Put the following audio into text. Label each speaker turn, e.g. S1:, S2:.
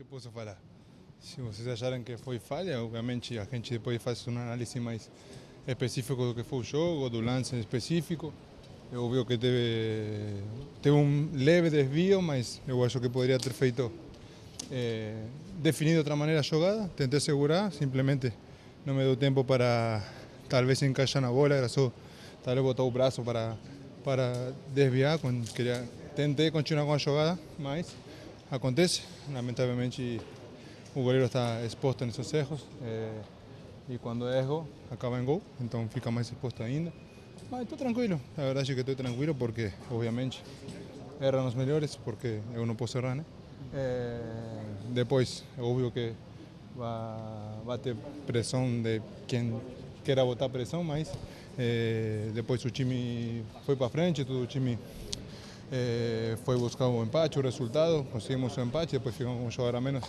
S1: posso falar? Se vocês acharem que foi falha, obviamente a gente depois faz uma análise mais específica do que foi o jogo, do lance específico. É óbvio que teve um leve desvio, mas eu acho que poderia ter feito definido de outra maneira a jogada. Tentei segurar, simplesmente não me deu tempo para talvez encaixar na bola, era só talvez botar o braço para desviar. Tentei continuar com a jogada, mas acontece. Lamentavelmente o goleiro está exposto nesses erros e quando erro acaba em gol, então fica mais exposto ainda. Mas estou tranquilo, a verdade é que estou tranquilo porque obviamente erram os melhores, porque eu não posso errar, né? Depois é óbvio que vai ter pressão de quem queira botar pressão, mas depois o time foi para frente, todo o time foi buscar o empate, o resultado, conseguimos o empate, depois ficamos com um jogador a menos.